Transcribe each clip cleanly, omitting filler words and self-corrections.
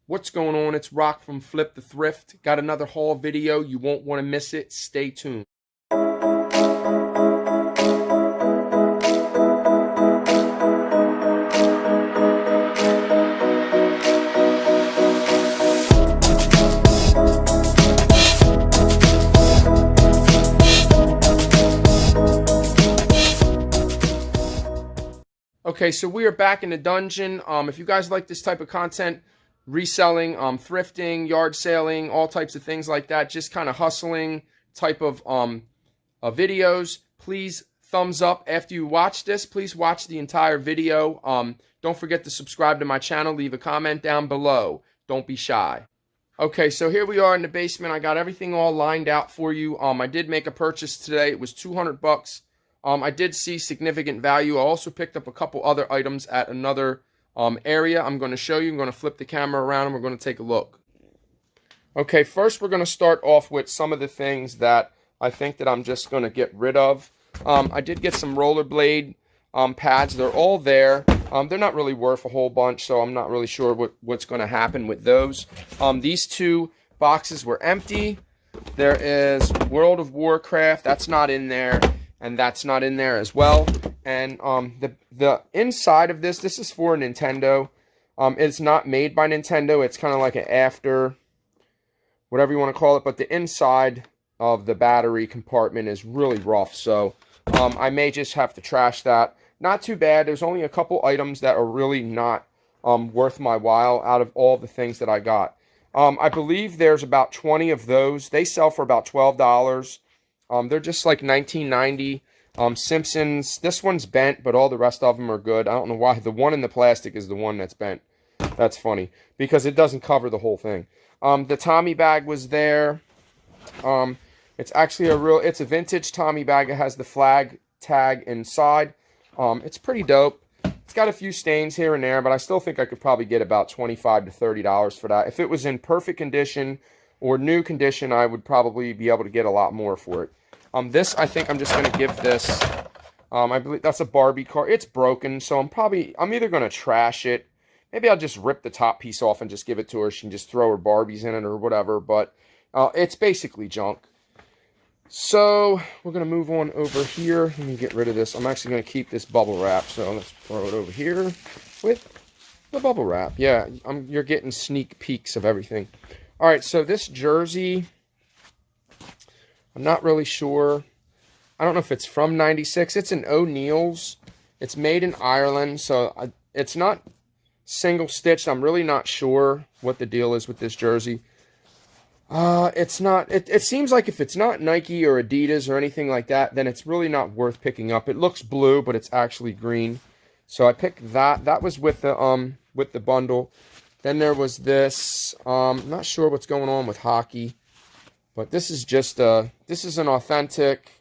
What's going on? It's Rock from Flip the Thrift. Got another haul video. You won't want to miss it. Stay tuned. Okay, so we are back in the dungeon. If you guys like this type of content, reselling, thrifting, yard selling, all types of things like that, just kind of hustling type of videos, please thumbs up after you watch this. Please watch the entire video. Don't forget to subscribe to my channel. Leave a comment down below. Don't be shy. Okay, so here we are in the basement. I got everything all lined out for you. I did make a purchase today. It was 200 bucks. I did see significant value. I also picked up a couple other items at another area. I'm going to show you. I'm going to flip the camera around and we're going to take a look. Okay, first we're going to start off with some of the things that I think that I'm just going to get rid of. I did get some rollerblade pads. They're all there. They're not really worth a whole bunch, so I'm not really sure what's going to happen with those. These two boxes were empty. There is World of Warcraft. That's not in there. And that's not in there as well. And the inside of this is for Nintendo. It's not made by Nintendo. It's kind of like an after, whatever you want to call it. But the inside of the battery compartment is really rough. So I may just have to trash that. Not too bad. There's only a couple items that are really not worth my while out of all the things that I got. I believe there's about 20 of those. They sell for about $12. They're just like $19.90. Simpsons, this one's bent, but all the rest of them are good. I don't know why. The one in the plastic is the one that's bent. That's funny, because it doesn't cover the whole thing. The Tommy bag was there. It's actually it's a vintage Tommy bag. It has the flag tag inside. It's pretty dope. It's got a few stains here and there, but I still think I could probably get about $25 to $30 for that. If it was in perfect condition or new condition, I would probably be able to get a lot more for it. This, I think I'm just going to give this, I believe that's a Barbie car. It's broken, so I'm either going to trash it. Maybe I'll just rip the top piece off and just give it to her. She can just throw her Barbies in it or whatever, but it's basically junk. So, we're going to move on over here. Let me get rid of this. I'm actually going to keep this bubble wrap, so let's throw it over here with the bubble wrap. Yeah, you're getting sneak peeks of everything. All right, so this jersey, I'm not really sure. I don't know if it's from '96. It's an O'Neill's. It's made in Ireland, so it's not single stitched. I'm really not sure what the deal is with this jersey. It's not. It seems like if it's not Nike or Adidas or anything like that, then it's really not worth picking up. It looks blue, but it's actually green. So I picked that. That was with the bundle. Then there was this, I'm not sure what's going on with hockey, but this is just this is an authentic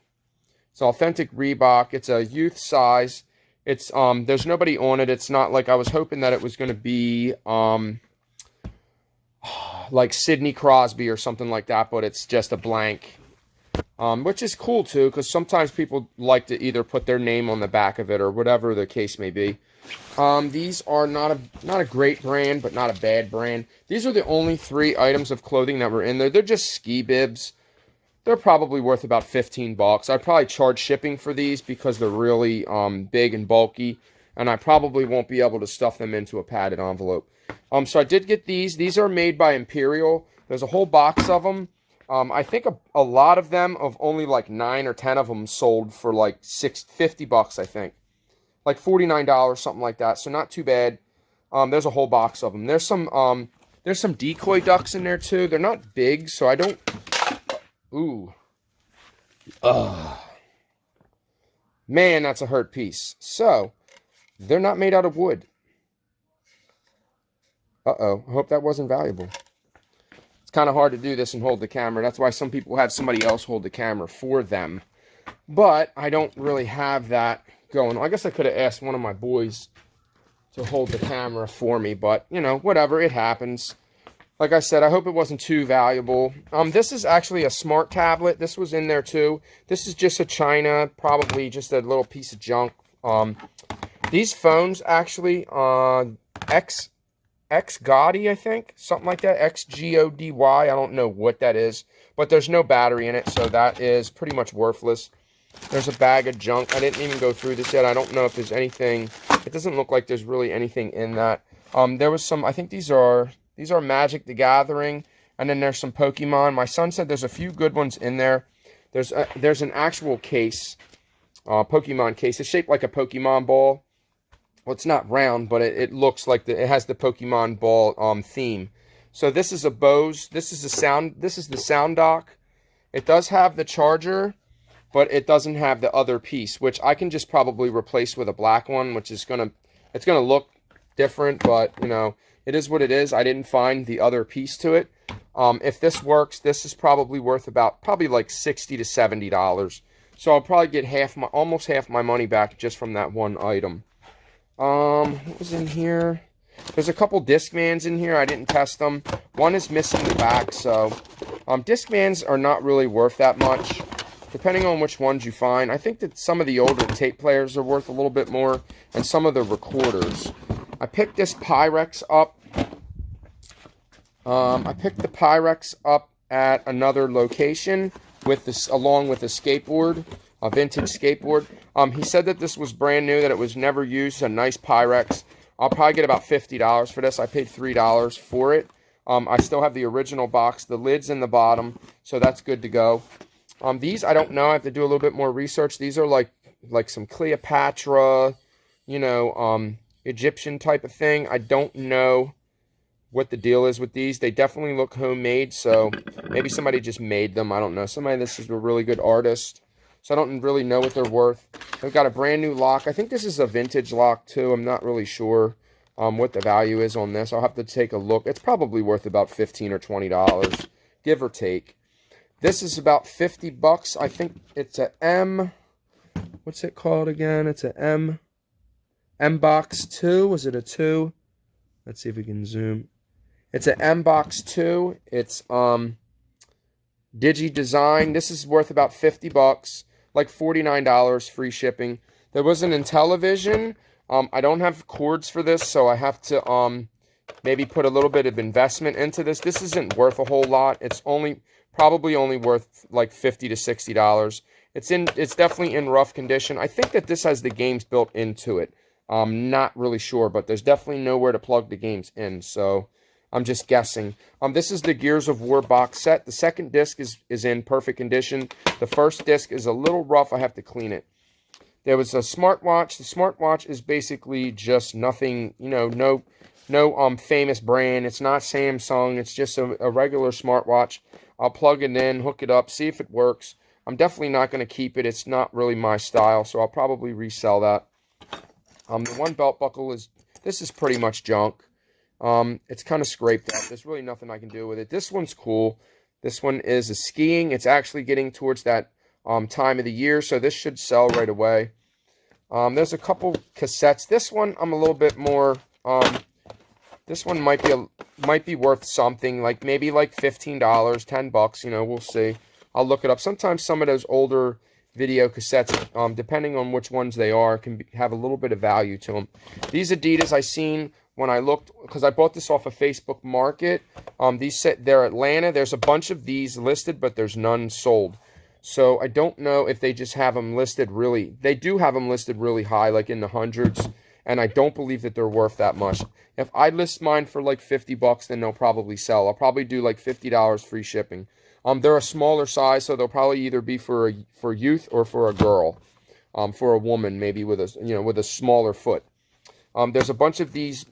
Reebok. It's a youth size. It's, there's nobody on it. It's not like, I was hoping that it was going to be, like Sidney Crosby or something like that, but it's just a blank, which is cool too, because sometimes people like to either put their name on the back of it or whatever the case may be. These are not a great brand, but not a bad brand. These are the only 3 items of clothing that were in there. They're just ski bibs. They're probably worth about 15 bucks. I'd probably charge shipping for these because they're really big and bulky, and I probably won't be able to stuff them into a padded envelope. So I did get these. These are made by Imperial. There's a whole box of them. I think a lot of them, of only like 9 or 10 of them, sold for like $50 bucks, I think. Like $49, something like that. So not too bad. There's a whole box of them. There's some decoy ducks in there too. They're not big, so I don't. Ooh. Man, that's a hurt piece. So they're not made out of wood. Uh-oh. I hope that wasn't valuable. It's kind of hard to do this and hold the camera. That's why some people have somebody else hold the camera for them. But I don't really have that going. I guess I could have asked one of my boys to hold the camera for me, but, you know, whatever, it happens. Like I said, I hope it wasn't too valuable. This is actually a smart tablet. This was in there too. This is just a China, probably just a little piece of junk. These phones actually, X-Gody, I think. Something like that. X-G-O-D-Y. I don't know what that is. But there's no battery in it, so that is pretty much worthless. There's a bag of junk. I didn't even go through this yet. I don't know if there's anything. It doesn't look like there's really anything in that. There was some, I think these are Magic the Gathering, and then there's some Pokemon. My son said there's a few good ones in there. There's an actual case, Pokemon case. It's shaped like a Pokemon ball. Well, it's not round, but it looks like it has the Pokemon ball theme. So this is a Bose. This is the sound dock. It does have the charger, but it doesn't have the other piece, which I can just probably replace with a black one, which is it's gonna look different, but you know, it is what it is. I didn't find the other piece to it. If this works, this is probably worth probably like $60 to $70. So I'll probably get almost half my money back just from that one item. What was in here? There's a couple Discmans in here. I didn't test them. One is missing the back, so Discmans are not really worth that much, depending on which ones you find. I think that some of the older tape players are worth a little bit more, and some of the recorders. I picked this Pyrex up. I picked the Pyrex up at another location along with a skateboard, a vintage skateboard. He said that this was brand new, that it was never used, a nice Pyrex. I'll probably get about $50 for this. I paid $3 for it. I still have the original box. The lid's in the bottom, so that's good to go. These, I don't know. I have to do a little bit more research. These are like some Cleopatra, you know, Egyptian type of thing. I don't know what the deal is with these. They definitely look homemade, so maybe somebody just made them. I don't know. This is a really good artist, so I don't really know what they're worth. They've got a brand new lock. I think this is a vintage lock too. I'm not really sure what the value is on this. I'll have to take a look. It's probably worth about $15 or $20, give or take. This is about 50 bucks. I think it's a M. What's it called again? It's a M-Box 2. Was it a 2? Let's see if we can zoom. It's an M-Box 2. It's Digi Design. This is worth about 50 bucks, like $49 free shipping. There was an Intellivision. I don't have cords for this, so I have to maybe put a little bit of investment into this. This isn't worth a whole lot. It's probably only worth like $50 to $60. It's definitely in rough condition. I think that this has the games built into it. I'm not really sure, but there's definitely nowhere to plug the games in, so I'm just guessing. This is the Gears of War box set. The second disc is in perfect condition. The first disc is a little rough. I have to clean it. There was a smartwatch. The smartwatch is basically just nothing, you know, no famous brand. It's not Samsung. It's just a regular smartwatch. I'll plug it in, hook it up, see if it works. I'm definitely not going to keep it. It's not really my style, so I'll probably resell that. The one belt buckle this is pretty much junk. It's kind of scraped up. There's really nothing I can do with it. This one's cool. This one is a skiing. It's actually getting towards that time of the year, so this should sell right away. There's a couple cassettes. This one I'm a little bit more. This one might be worth something, like maybe like $15, $10. You know, we'll see. I'll look it up. Sometimes some of those older video cassettes, depending on which ones they are, have a little bit of value to them. These Adidas I seen when I looked, because I bought this off of Facebook Market. They're Atlanta. There's a bunch of these listed, but there's none sold. So I don't know if they just have them listed they do have them listed really high, like in the hundreds, and I don't believe that they're worth that much. If I list mine for like 50 bucks, then they'll probably sell. I'll probably do like $50 free shipping. They're a smaller size, so they'll probably either be for youth or for a girl, for a woman maybe with a smaller foot. There's a bunch of these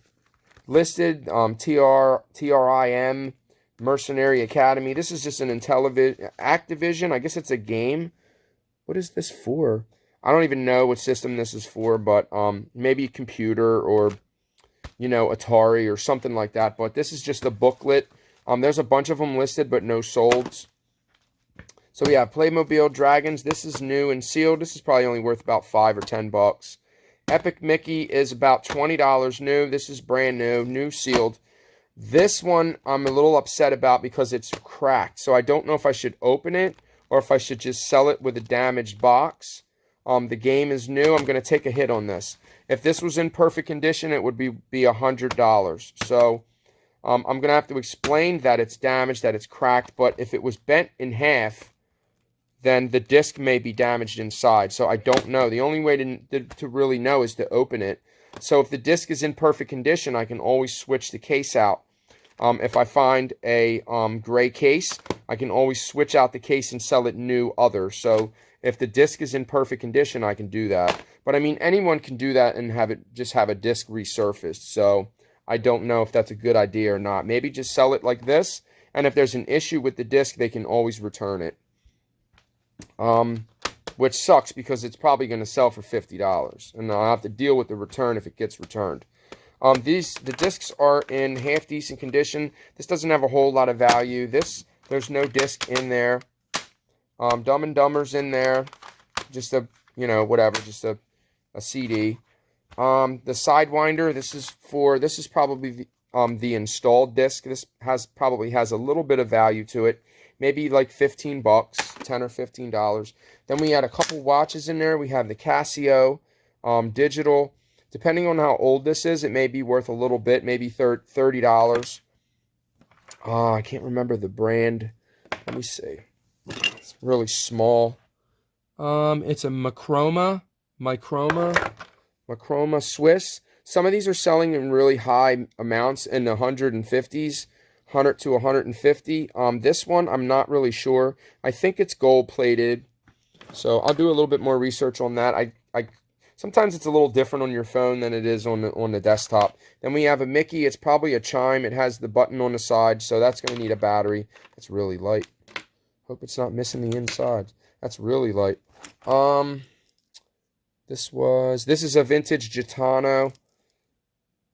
listed. TRIM, Mercenary Academy. This is just an Activision. I guess it's a game. What is this for? I don't even know what system this is for, but maybe a computer or Atari or something like that. But this is just a booklet. There's a bunch of them listed, but no solds. So we have Playmobil Dragons. This is new and sealed. This is probably only worth about $5 or $10. Epic Mickey is about $20 new. This is brand new sealed. This one I'm a little upset about because it's cracked. So I don't know if I should open it or if I should just sell it with a damaged box. The game is new. I'm going to take a hit on this. If this was in perfect condition, it would be $100. So I'm going to have to explain that it's damaged, that it's cracked, but if it was bent in half, then the disc may be damaged inside. So I don't know. The only way to really know is to open it. So if the disc is in perfect condition, I can always switch the case out. If I find a gray case, I can always switch out the case and sell it new other. So if the disc is in perfect condition, I can do that. But I mean, anyone can do that and just have a disc resurfaced. So I don't know if that's a good idea or not. Maybe just sell it like this. And if there's an issue with the disc, they can always return it. Which sucks because it's probably going to sell for $50. And I'll have to deal with the return if it gets returned. The discs are in half decent condition. This doesn't have a whole lot of value. There's no disc in there. Dumb and Dumber's in there. Just a, whatever, just a CD. The Sidewinder, this is probably the installed disc. This probably has a little bit of value to it. Maybe like $15, $10 or $15. Then we had a couple watches in there. We have the Casio, digital. Depending on how old this is, it may be worth a little bit, maybe $30. I can't remember the brand. Let me see. It's really small. It's a Microma Swiss. Some of these are selling in really high amounts in the 150s, 100 to 150. This one, I'm not really sure. I think it's gold plated. So I'll do a little bit more research on that. Sometimes it's a little different on your phone than it is on the desktop. Then we have a Mickey. It's probably a chime. It has the button on the side, so that's going to need a battery. It's really light. Hope it's not missing the inside. That's really light. This is a vintage Gitano.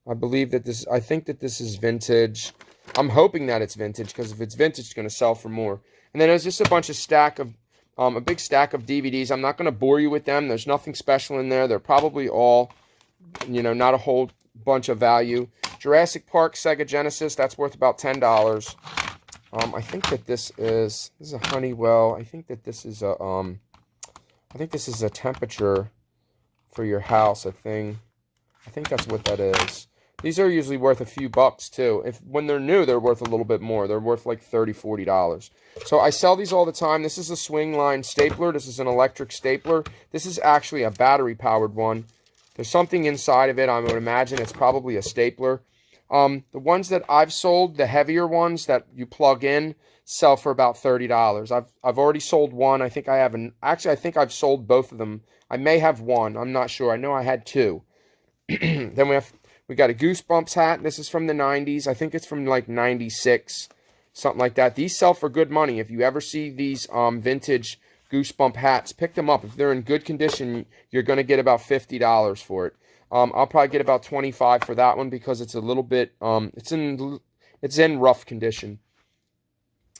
I think that this is vintage. I'm hoping that it's vintage, because if it's vintage, it's going to sell for more. And then there's just a bunch of a big stack of DVDs. I'm not going to bore you with them. There's nothing special in there. They're probably all, not a whole bunch of value. Jurassic Park, Sega Genesis, that's worth about $10. I think that this is a Honeywell. I think this is a temperature for your house, I think that's what that is. These are usually worth a few bucks too. When they're new, they're worth a little bit more. They're worth like $30, $40. So I sell these all the time. This is a Swingline Stapler. This is an electric stapler. This is actually a battery-powered one. There's something inside of it. I would imagine it's probably a stapler. The ones that I've sold, the heavier ones that you plug in, sell for about $30. I've already sold one. I think I have actually, I think I've sold both of them. I may have one. I'm not sure. I know I had two. Then we got a Goosebumps hat. This is from the 90s. I think it's from like 96, something like that. These sell for good money. If you ever see these vintage Goosebump hats, pick them up. If they're in good condition, you're going to get about $50 for it. I'll probably get about $25 for that one because it's a little bit, it's in rough condition.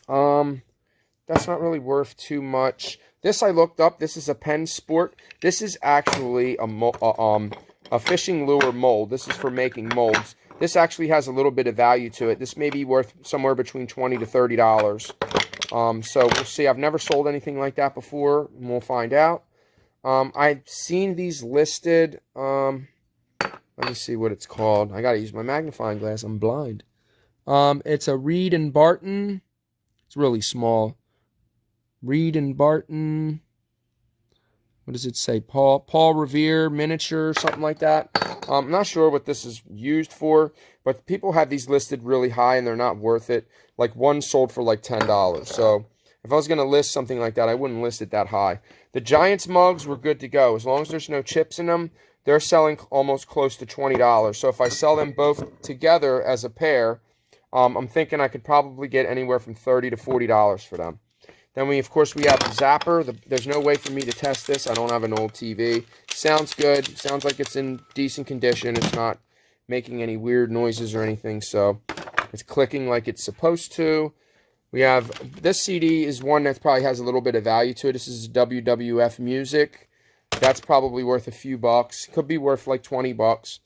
That's not really worth too much. This I looked up. This is a Penn Sport. This is actually a fishing lure mold. This is for making molds. This actually has a little bit of value to it. This may be worth somewhere between $20 to $30. So we'll see. I've never sold anything like that before, and we'll find out. I've seen these listed. Let me see what it's called. I got to use my magnifying glass. I'm blind. It's a Reed and Barton. It's really small. Reed and Barton. What does it say? Paul Revere miniature, something like that. I'm not sure what this is used for, but people have these listed really high and they're not worth it. Like one sold for like $10. So if I was going to list something like that, I wouldn't list it that high. The Giants mugs were good to go. As long as there's no chips in them, they're selling almost close to $20. So if I sell them both together as a pair, I'm thinking I could probably get anywhere from $30 to $40 for them. Then of course, we have the Zapper. There's no way for me to test this. I don't have an old TV. Sounds good. Sounds like it's in decent condition. It's not making any weird noises or anything, so it's clicking like it's supposed to. We have, this CD is one that probably has a little bit of value to it. This is WWF Music. That's probably worth a few bucks. Could be worth like 20 bucks.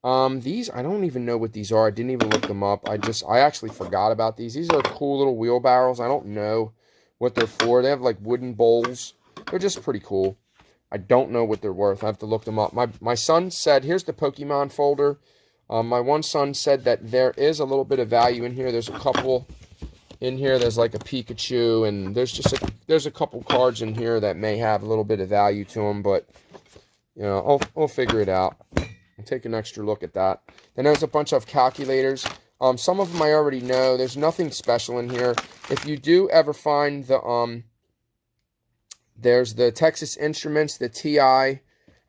These, I don't even know what these are. I didn't even look them up. I actually forgot about these. These are cool little wheelbarrows. I don't know what they're for. They have like wooden bowls. They're just pretty cool. I don't know what they're worth. I have to look them up. My son said, here's the Pokemon folder. My one son said that there is a little bit of value in here. There's a couple in here. There's like a Pikachu, and there's a couple cards in here that may have a little bit of value to them, but you know, I'll figure it out. I'll take an extra look at that. Then there's a bunch of calculators. Some of them I already know. There's nothing special in here. If you do ever find the there's the Texas Instruments, the TI, I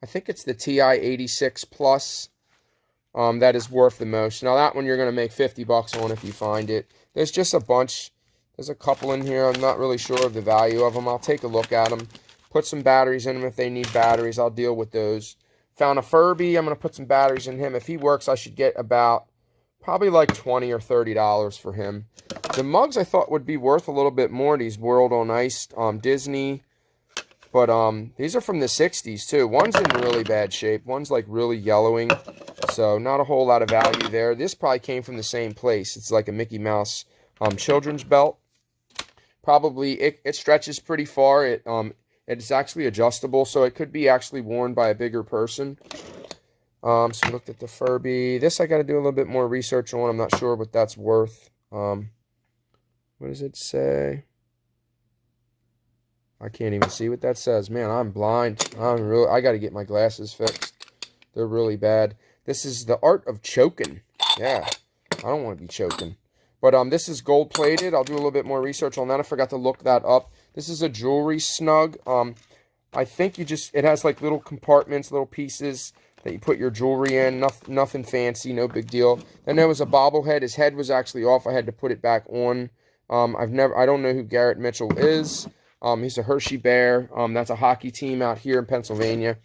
think it's the TI 86 Plus, that is worth the most. Now that one you're going to make 50 bucks on if you find it. There's just a bunch. There's a couple in here. I'm not really sure of the value of them. I'll take a look at them. Put some batteries in them if they need batteries. I'll deal with those. Found a Furby. I'm going to put some batteries in him. If he works, I should get about probably like $20 or $30 for him. The mugs I thought would be worth a little bit more. These World on Ice, Disney. But these are from the 60s too. One's in really bad shape. One's like really yellowing. So not a whole lot of value there. This probably came from the same place. It's like a Mickey Mouse children's belt. Probably it stretches pretty far. It's actually adjustable, so it could be actually worn by a bigger person. So we looked at the Furby. This I got to do a little bit more research on. I'm not sure what that's worth. What does it say? I can't even see what that says. Man, I'm blind. I got to get my glasses fixed. They're really bad. This is the Art of Choking. Yeah, I don't want to be choking. But this is gold plated. I'll do a little bit more research on that. I forgot to look that up. This is a jewelry snug. I think it has like little compartments, little pieces that you put your jewelry in. Nothing fancy, no big deal. Then there was a bobblehead. His head was actually off. I had to put it back on. I don't know who Garrett Mitchell is. He's a Hershey Bear. That's a hockey team out here in Pennsylvania.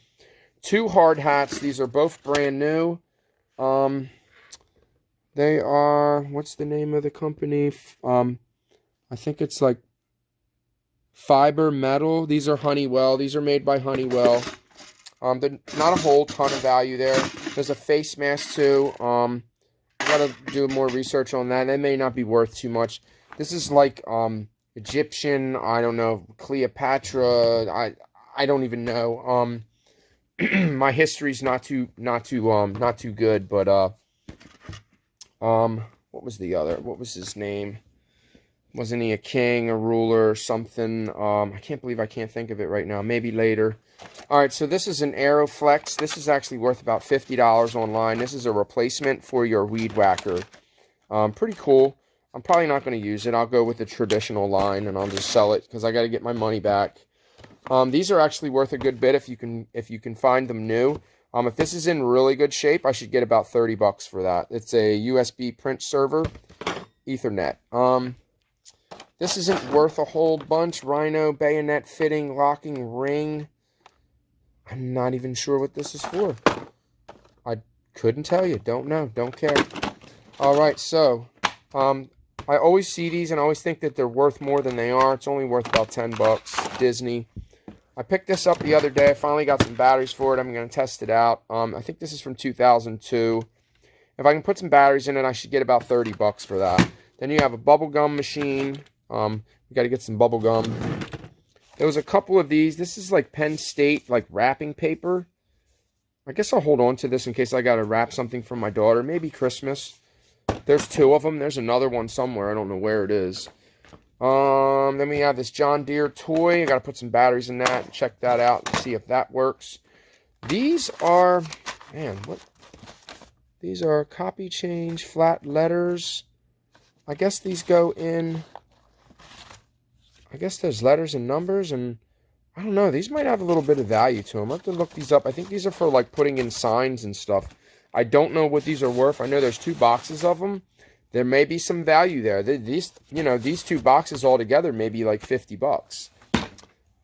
2 hard hats. These are both brand new. They are, what's the name of the company? I think it's like Fiber Metal. These are Honeywell. These are made by Honeywell. Not a whole ton of value there. There's a face mask too. I gotta do more research on that. They may not be worth too much. This is like Egyptian, I don't know, Cleopatra. I don't even know. My history's not too good, but what was the other? What was his name? Wasn't he a king, a ruler, or something? I can't believe I can't think of it right now. Maybe later. All right, so this is an Aeroflex. This is actually worth about $50 online. This is a replacement for your weed whacker. Pretty cool. I'm probably not going to use it. I'll go with the traditional line, and I'll just sell it because I got to get my money back. These are actually worth a good bit if you can find them new. If this is in really good shape, I should get about 30 bucks for that. It's a USB print server, Ethernet. This isn't worth a whole bunch. Rhino, bayonet, fitting, locking, ring. I'm not even sure what this is for. I couldn't tell you. Don't know. Don't care. All right, so I always see these and I always think that they're worth more than they are. It's only worth about 10 bucks. Disney. I picked this up the other day. I finally got some batteries for it. I'm going to test it out. I think this is from 2002. If I can put some batteries in it, I should get about 30 bucks for that. Then you have a bubble gum machine. We got to get some bubble gum. There was a couple of these. This is like Penn State, like wrapping paper. I guess I'll hold on to this in case I got to wrap something for my daughter. Maybe Christmas. There's 2 of them. There's another one somewhere. I don't know where it is. Then we have this John Deere toy. I got to put some batteries in that and check that out and see if that works. These are, man, what? These are copy change, flat letters. I guess these go in, I guess there's letters and numbers, and I don't know. These might have a little bit of value to them. I have to look these up. I think these are for like putting in signs and stuff. I don't know what these are worth. I know there's 2 boxes of them. There may be some value there. These 2 boxes all together may be like 50 bucks.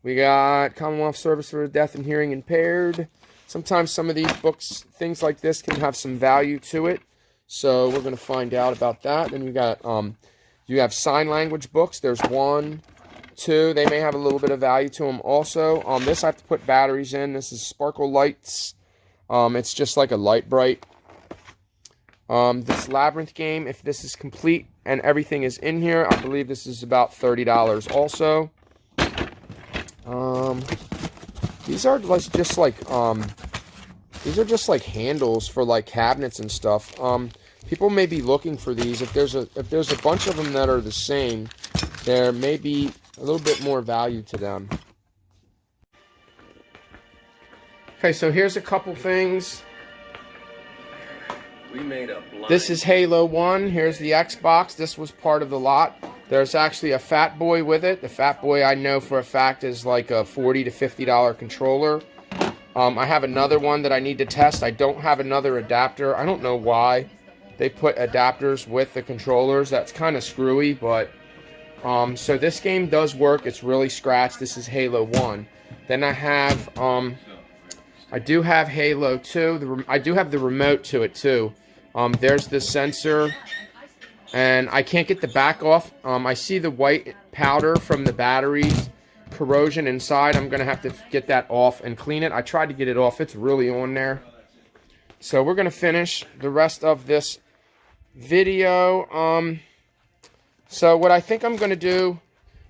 We got Commonwealth Service for the Deaf and Hearing Impaired. Sometimes some of these books, things like this, can have some value to it. So we're going to find out about that. Then you got, you have sign language books. There's 1, 2. They may have a little bit of value to them also. This I have to put batteries in. This is Sparkle Lights. It's just like a light bright. This Labyrinth game, if this is complete and everything is in here, I believe this is about $30 also. These are just like These are just like handles for like cabinets and stuff. People may be looking for these. If there's a bunch of them that are the same, there may be a little bit more value to them. Okay, so here's a couple things. We made a blind. This is Halo 1. Here's the Xbox. This was part of the lot. There's actually a Fat Boy with it. The Fat Boy, I know for a fact, is like a $40 to $50 controller. I have another one that I need to test. I don't have another adapter. I don't know why they put adapters with the controllers. That's kind of screwy, but so this game does work. It's really scratched. This is Halo 1. Then I have I do have Halo 2. I do have the remote to it too. There's the sensor, and I can't get the back off. I see the white powder from the batteries, corrosion inside. I'm gonna have to get that off and clean it. I tried to get it off. It's really on there. So we're gonna finish the rest of this video. So what I think I'm gonna do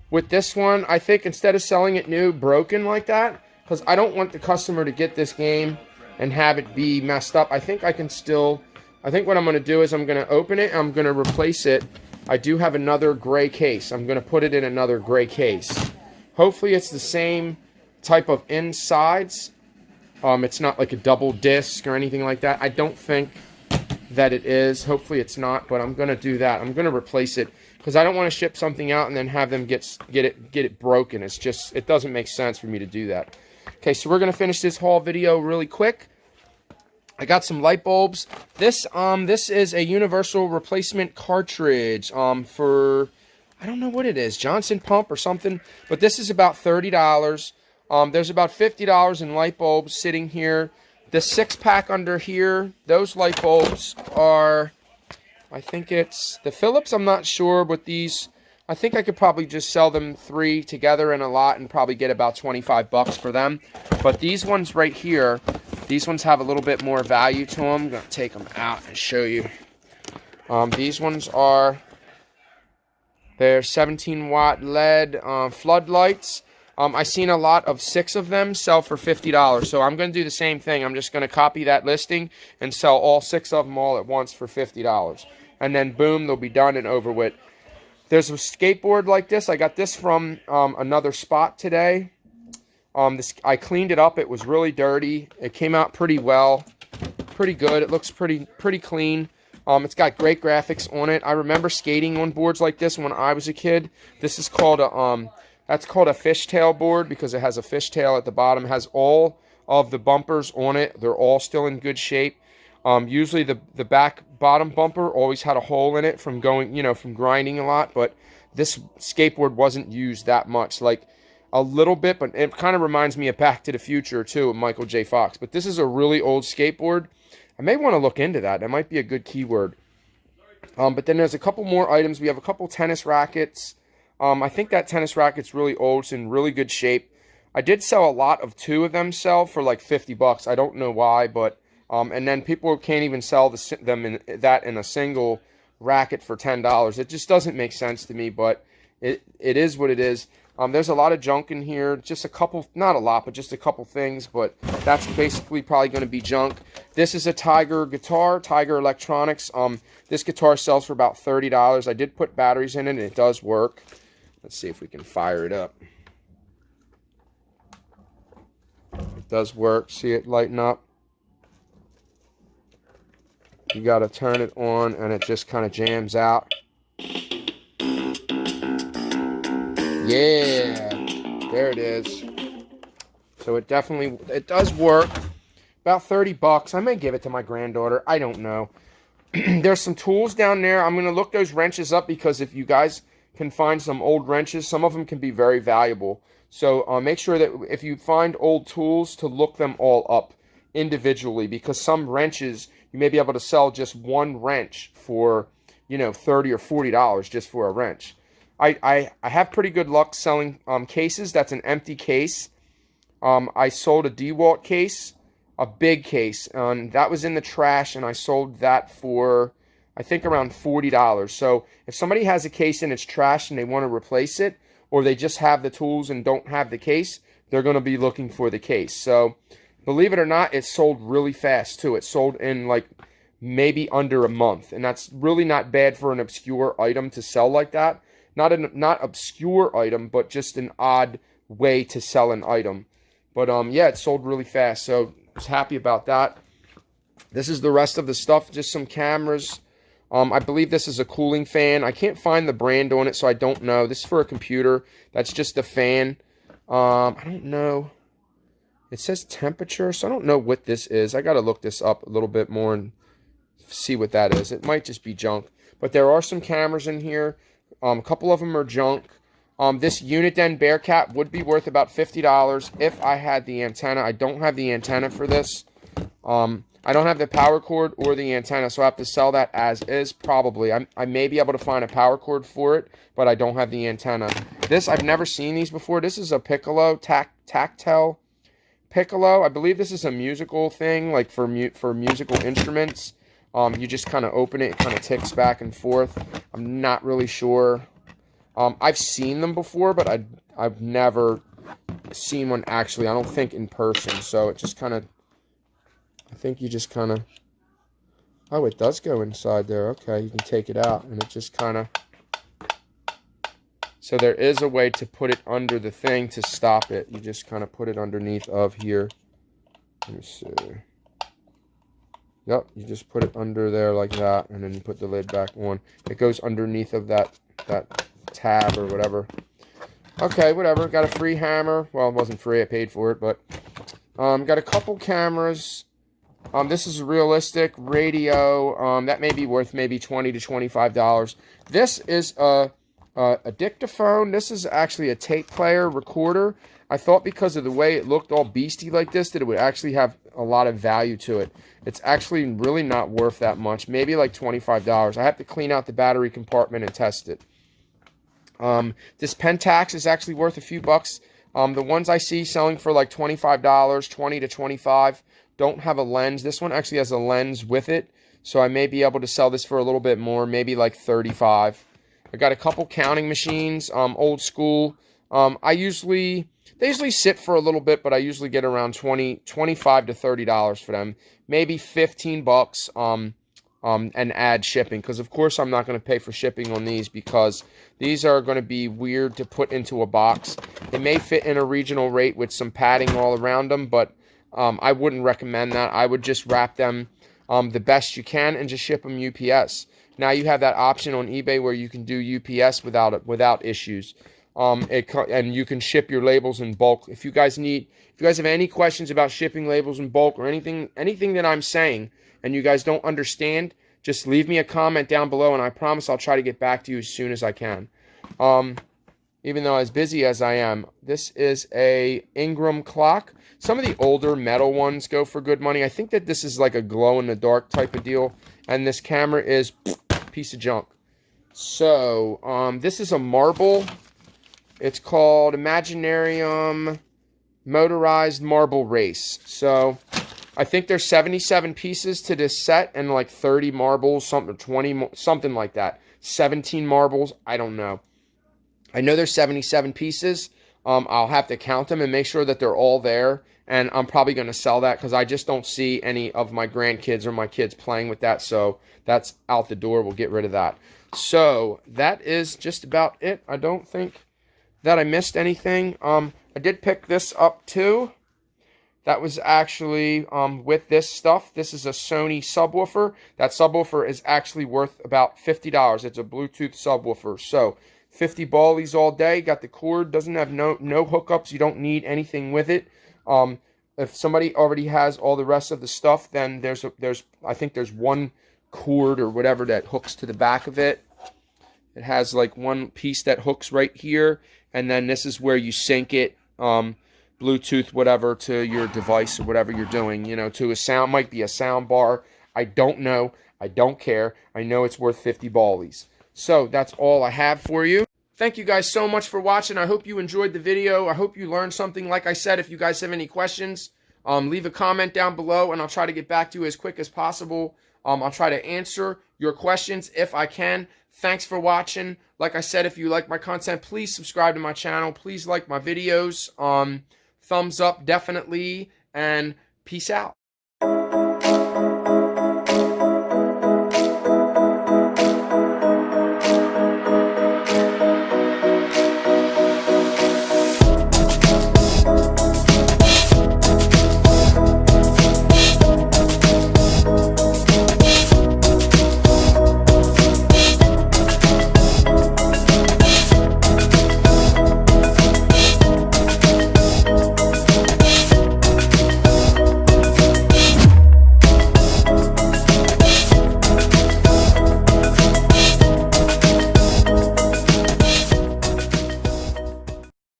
with this one, I think instead of selling it new, broken like that, because I don't want the customer to get this game and have it be messed up. I think I can still, I think what I'm going to do is I'm going to open it, I'm going to replace it. I do have another gray case. I'm going to put it in another gray case. Hopefully it's the same type of insides. It's not like a double disc or anything like that. I don't think that it is. Hopefully it's not, but I'm going to do that. I'm going to replace it because I don't want to ship something out and then have them get it broken. It's just, it doesn't make sense for me to do that. Okay, so we're going to finish this haul video really quick. I got some light bulbs. This is a universal replacement cartridge for, I don't know what it is, Johnson Pump or something, but this is about $30. There's about $50 in light bulbs sitting here. The 6-pack under here, those light bulbs are, I think it's the Philips, I'm not sure, but these, I think I could probably just sell them 3 together in a lot and probably get about 25 bucks for them. But these ones right here, these ones have a little bit more value to them. I'm going to take them out and show you. These ones are, they're 17-watt LED floodlights. I've seen a lot of 6 of them sell for $50. So I'm going to do the same thing. I'm just going to copy that listing and sell all 6 of them all at once for $50. And then boom, they'll be done and over with. There's a skateboard like this. I got this from another spot today. I cleaned it up. It was really dirty. It came out pretty well. Pretty good. It looks pretty clean. It's got great graphics on it. I remember skating on boards like this when I was a kid. This is called a that's called a fishtail board because it has a fishtail at the bottom. It has all of the bumpers on it. They're all still in good shape. Usually the bottom bumper always had a hole in it from going, from grinding a lot, but this skateboard wasn't used that much, like a little bit, but it kind of reminds me of Back to the Future too, of Michael J. Fox. But this is a really old skateboard. I may want to look into that. That might be a good keyword. But then there's a couple more items. We have a couple tennis rackets. I think that tennis racket's really old. It's in really good shape. I did sell a lot of 2 of them for like 50 bucks. I don't know why, but and then people can't even sell them in a single racket for $10. It just doesn't make sense to me, but it is what it is. There's a lot of junk in here. Just a couple, not a lot, but just a couple things, but that's basically probably going to be junk. This is a Tiger guitar, Tiger Electronics. This guitar sells for about $30. I did put batteries in it, and it does work. Let's see if we can fire it up. It does work. See it lighten up? You got to turn it on, and it just kind of jams out. Yeah, there it is. So it does work. About 30 bucks. I may give it to my granddaughter. I don't know. There's some tools down there. I'm going to look those wrenches up because if you guys can find some old wrenches, some of them can be very valuable. So make sure that if you find old tools to look them all up individually, because some wrenches you may be able to sell just one wrench for, $30 or $40 just for a wrench. I have pretty good luck selling cases. That's an empty case. I sold a DeWalt case, a big case, and that was in the trash, and I sold that for, I think, around $40. So if somebody has a case and it's trash and they want to replace it, or they just have the tools and don't have the case, they're going to be looking for the case. So believe it or not, it sold really fast too. It sold in like maybe under a month, and that's really not bad for an obscure item to sell like that. Not obscure item, but just an odd way to sell an item. But yeah, it sold really fast, so I was happy about that. This is the rest of the stuff, just some cameras. I believe this is a cooling fan. I can't find the brand on it, so I don't know. This is for a computer. That's just a fan. I don't know. It says temperature, so I don't know what this is. I got to look this up a little bit more and see what that is. It might just be junk. But there are some cameras in here. A couple of them are junk. This Uniden Bearcat would be worth about $50 if I had the antenna. I don't have the antenna for this. I don't have the power cord or the antenna, so I have to sell that as is, probably. I may be able to find a power cord for it, but I don't have the antenna. This, I've never seen these before. This is a piccolo, tactile piccolo. I believe this is a musical thing, like for musical instruments. You just kind of open it, it kind of ticks back and forth. I'm not really sure. I've seen them before, but I've never seen one actually, I don't think in person, so it just kind of, I think you just kind of, oh, it does go inside there. Okay, you can take it out, and it just kind of, so there is a way to put it under the thing to stop it. You just kind of put it underneath of here. Let me see. Yep, you just put it under there like that, and then you put the lid back on. It goes underneath of that tab or whatever. Okay, whatever. Got a free hammer. Well, it wasn't free. I paid for it, but got a couple cameras. This is a realistic radio. That may be worth maybe $20 to $25. This is a Dictaphone. This is actually a tape player recorder. I thought because of the way it looked all beastie like this that it would actually have a lot of value to it. It's actually really not worth that much. Maybe like $25. I have to clean out the battery compartment and test it. This Pentax is actually worth a few bucks. The ones I see selling for like $25, $20 to $25, don't have a lens. This one actually has a lens with it, so I may be able to sell this for a little bit more, maybe like $35. I got a couple counting machines, old school. They usually sit for a little bit, but I usually get around $25 to $30 for them. Maybe 15 bucks and add shipping, because of course I'm not going to pay for shipping on these because these are going to be weird to put into a box. They may fit in a regional rate with some padding all around them, but I wouldn't recommend that. I would just wrap them the best you can and just ship them UPS. Now you have that option on eBay where you can do UPS without issues. And you can ship your labels in bulk. If you guys have any questions about shipping labels in bulk or anything that I'm saying and you guys don't understand, just leave me a comment down below and I promise I'll try to get back to you as soon as I can. Even though as busy as I am. This is a Ingram clock. Some of the older metal ones go for good money. I think that this is like a glow-in-the-dark type of deal. And this camera is a piece of junk. So, this is a marble. It's called Imaginarium Motorized Marble Race. So, I think there's 77 pieces to this set and like 30 marbles, something 20, something like that. 17 marbles, I don't know. I know there's 77 pieces. I'll have to count them and make sure that they're all there. And I'm probably going to sell that because I just don't see any of my grandkids or my kids playing with that. So that's out the door. We'll get rid of that. So that is just about it. I don't think that I missed anything. I did pick this up too. That was actually with this stuff. This is a Sony subwoofer. That subwoofer is actually worth about $50. It's a Bluetooth subwoofer. So 50 ballies all day. Got the cord. Doesn't have no hookups. You don't need anything with it. If somebody already has all the rest of the stuff, then I think there's one cord or whatever that hooks to the back of it. It has like one piece that hooks right here, and then this is where you sync it, Bluetooth, whatever, to your device or whatever you're doing, you know, to a sound, might be a sound bar. I don't know. I don't care. I know it's worth 50 ballies. So that's all I have for you. Thank you guys so much for watching. I hope you enjoyed the video. I hope you learned something. Like I said, if you guys have any questions, leave a comment down below, and I'll try to get back to you as quick as possible. I'll try to answer your questions if I can. Thanks for watching. Like I said, if you like my content, please subscribe to my channel. Please like my videos. Thumbs up, definitely. And Peace out.